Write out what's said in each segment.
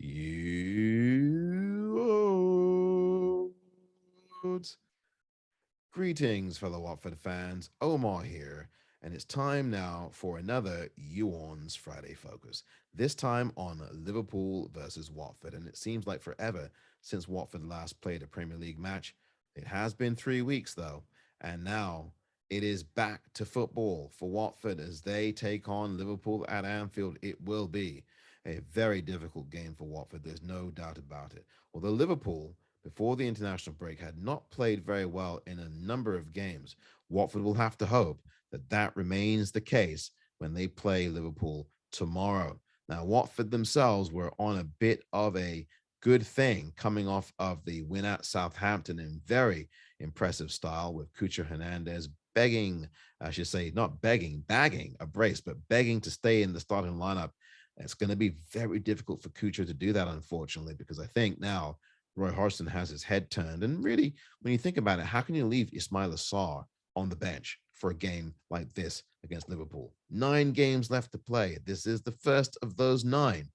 You Greetings, fellow Watford fans. Omar here, and it's time now for another Orns Friday Focus. This time on Liverpool versus Watford, and it seems like forever since Watford last played a Premier League match. It has been 3 weeks though, and now it is back to football for Watford as they take on Liverpool at Anfield. It will be a very difficult game for Watford. There's no doubt about it. Although Liverpool before the international break had not played very well in a number of games. Watford will have to hope that that remains the case when they play Liverpool tomorrow. Now, Watford themselves were on a bit of a good thing coming off of the win at Southampton in very impressive style with Cucho Hernandez begging, I should say, not begging, bagging a brace, but begging to stay in the starting lineup. It's going to be very difficult for Cucho to do that, unfortunately, because I think now Roy Hodgson has his head turned. And really, when you think about it, how can you leave Ismail Assar on the bench for a game like this against Liverpool? 9 games left to play. This is the first of those 9.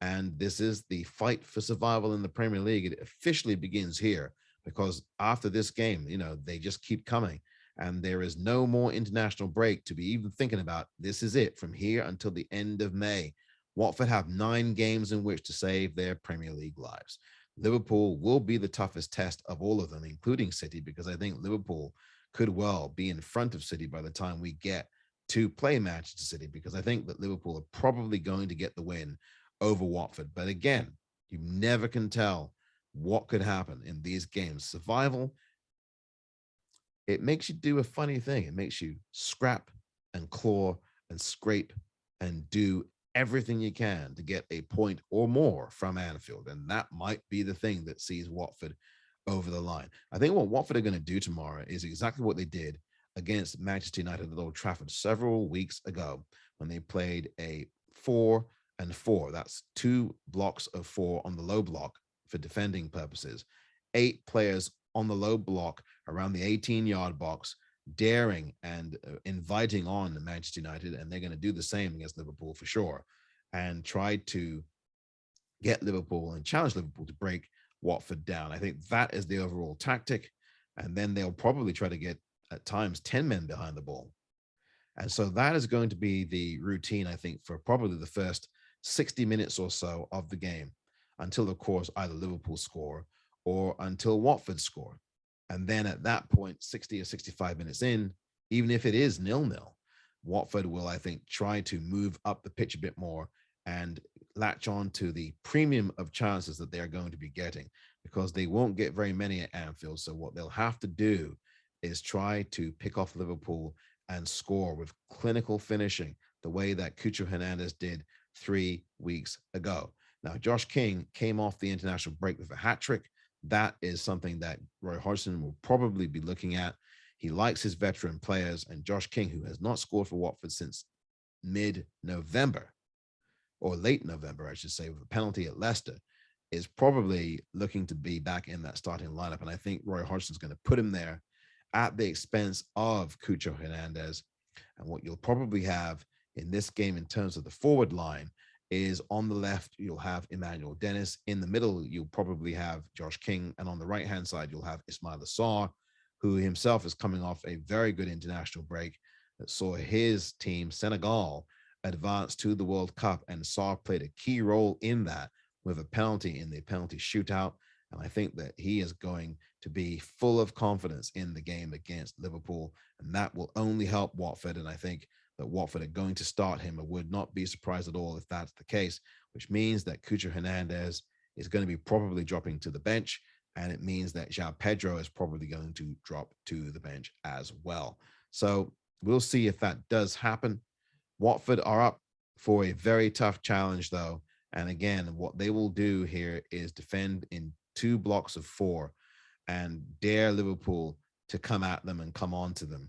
And this is the fight for survival in the Premier League. It officially begins here because after this game, they just keep coming. And there is no more international break to be even thinking about. This is it from here until the end of May. Watford have 9 games in which to save their Premier League lives. Liverpool will be the toughest test of all of them, including City, because I think Liverpool could well be in front of City by the time we get to play Manchester City, because I think that Liverpool are probably going to get the win over Watford. But again, you never can tell what could happen in these games. Survival, it makes you do a funny thing. It makes you scrap and claw and scrape and do everything you can to get a point or more from Anfield. And that might be the thing that sees Watford over the line. I think what Watford are going to do tomorrow is exactly what they did against Manchester United at Old Trafford several weeks ago when they played a 4-4. That's 2 blocks of 4 on the low block for defending purposes. 8 players on the low block around the 18-yard box, daring and inviting on Manchester United, and they're going to do the same against Liverpool for sure, and try to get Liverpool and challenge Liverpool to break Watford down. I think that is the overall tactic, and then they'll probably try to get at times 10 men behind the ball. And so that is going to be the routine, I think, for probably the first 60 minutes or so of the game until, of course, either Liverpool score or until Watford score. And then at that point, 60 or 65 minutes in, even if it is 0-0, Watford will, I think, try to move up the pitch a bit more and latch on to the premium of chances that they are going to be getting, because they won't get very many at Anfield. So what they'll have to do is try to pick off Liverpool and score with clinical finishing, the way that Cucho Hernandez did 3 weeks ago. Now, Josh King came off the international break with a hat trick. That is something that Roy Hodgson will probably be looking at. He likes his veteran players, and Josh King, who has not scored for Watford since mid-November, or late November, I should say, with a penalty at Leicester, is probably looking to be back in that starting lineup. And I think Roy Hodgson's going to put him there at the expense of Cucho Hernandez. And what you'll probably have in this game in terms of the forward line is on the left, you'll have Emmanuel Dennis. In the middle, you'll probably have Josh King. And on the right-hand side, you'll have Ismail Assar, who himself is coming off a very good international break that saw his team, Senegal, advance to the World Cup. And Assar played a key role in that with a penalty in the penalty shootout. And I think that he is going to be full of confidence in the game against Liverpool. And that will only help Watford. And I think that Watford are going to start him. I would not be surprised at all if that's the case, which means that Cucho Hernandez is going to be probably dropping to the bench. And it means that João Pedro is probably going to drop to the bench as well. So we'll see if that does happen. Watford are up for a very tough challenge, though. And again, what they will do here is defend in 2 blocks of 4 and dare Liverpool to come at them and come on to them.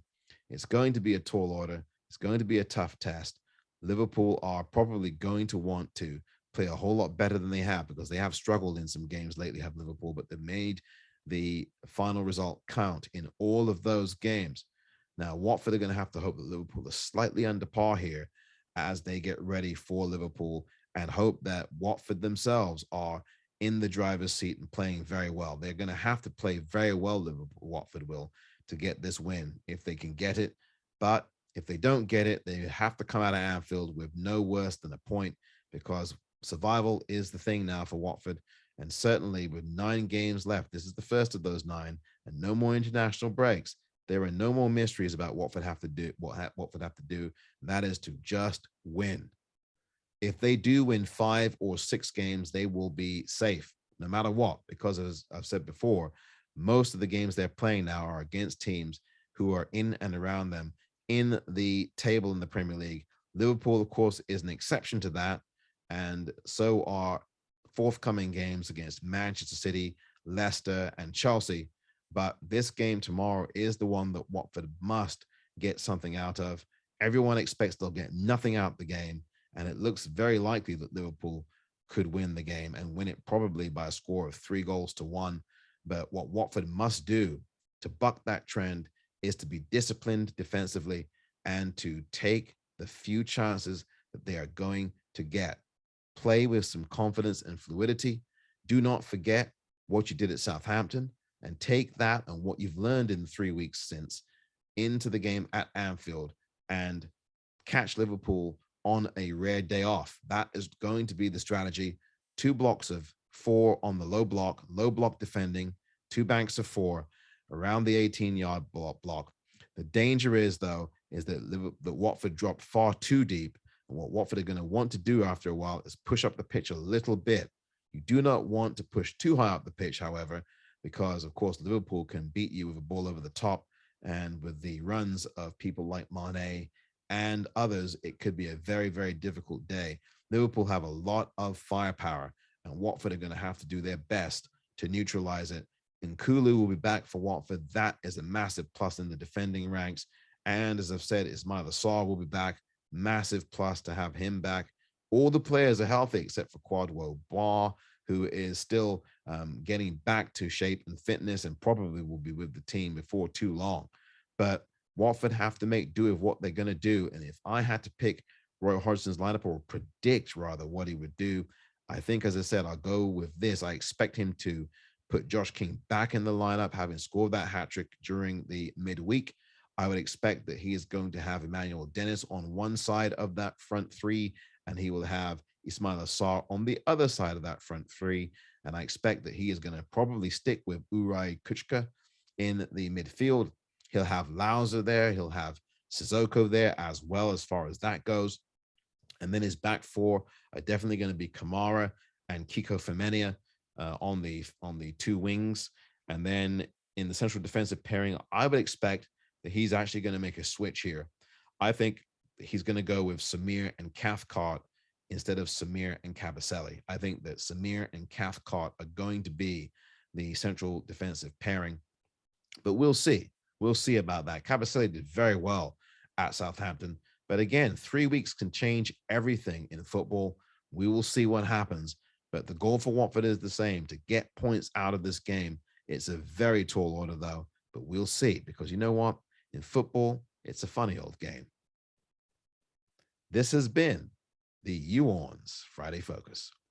It's going to be a tall order. It's going to be a tough test. Liverpool are probably going to want to play a whole lot better than they have, because they have struggled in some games lately, have Liverpool, but they've made the final result count in all of those games. Now, Watford are going to have to hope that Liverpool are slightly under par here as they get ready for Liverpool and hope that Watford themselves are in the driver's seat and playing very well. They're going to have to play very well, Liverpool, Watford will, to get this win if they can get it. But if they don't get it, they have to come out of Anfield with no worse than a point, because survival is the thing now for Watford. And certainly with 9 games left, this is the first of those 9, and no more international breaks. There are no more mysteries about Watford have to do. Watford have to do. And that is to just win. If they do win 5 or 6 games, they will be safe no matter what, because as I've said before, most of the games they're playing now are against teams who are in and around them in the table in the Premier League. Liverpool, of course, is an exception to that, and so are forthcoming games against Manchester City, Leicester, and Chelsea. But this game tomorrow is the one that Watford must get something out of. Everyone expects they'll get nothing out the game, and it looks very likely that Liverpool could win the game and win it probably by a score of 3 goals to 1. But what Watford must do to buck that trend is to be disciplined defensively and to take the few chances that they are going to get. Play with some confidence and fluidity. Do not forget what you did at Southampton, and take that and what you've learned in the 3 weeks since into the game at Anfield and catch Liverpool on a rare day off. That is going to be the strategy. 2 blocks of 4 on the low block defending, 2 banks of 4 around the 18-yard block. The danger is, though, is that Watford dropped far too deep. And what Watford are going to want to do after a while is push up the pitch a little bit. You do not want to push too high up the pitch, however, because, of course, Liverpool can beat you with a ball over the top. And with the runs of people like Mane and others, it could be a very, very difficult day. Liverpool have a lot of firepower, and Watford are going to have to do their best to neutralize it. And Kulu will be back for Watford. That is a massive plus in the defending ranks. And as I've said, Ismaila Sarr will be back. Massive plus to have him back. All the players are healthy except for Kwadwo Bar, who is still getting back to shape and fitness and probably will be with the team before too long. But Watford have to make do with what they're going to do. And if I had to pick Roy Hodgson's lineup, or predict rather what he would do, I think, as I said, I'll go with this. I expect him to put Josh King back in the lineup, having scored that hat trick during the midweek. I would expect that he is going to have Emmanuel Dennis on one side of that front 3, and he will have Ismaila Sarr on the other side of that front 3. And I expect that he is going to probably stick with Uri Kuchka in the midfield. He'll have Lauser there. He'll have Sissoko there as well, as far as that goes. And then his back 4 are definitely going to be Kamara and Kiko Femenia on the 2 wings. And then in the central defensive pairing, I would expect that he's actually going to make a switch here. I think he's going to go with Samir and Cathcart instead of Samir and Kabasele. I think that Samir and Cathcart are going to be the central defensive pairing, but we'll see. We'll see about that. Kabasele did very well at Southampton, but again, 3 weeks can change everything in football. We will see what happens, but the goal for Watford is the same: to get points out of this game. It's a very tall order, though, but we'll see, because you know what? In football, it's a funny old game. This has been the Orns Friday Focus.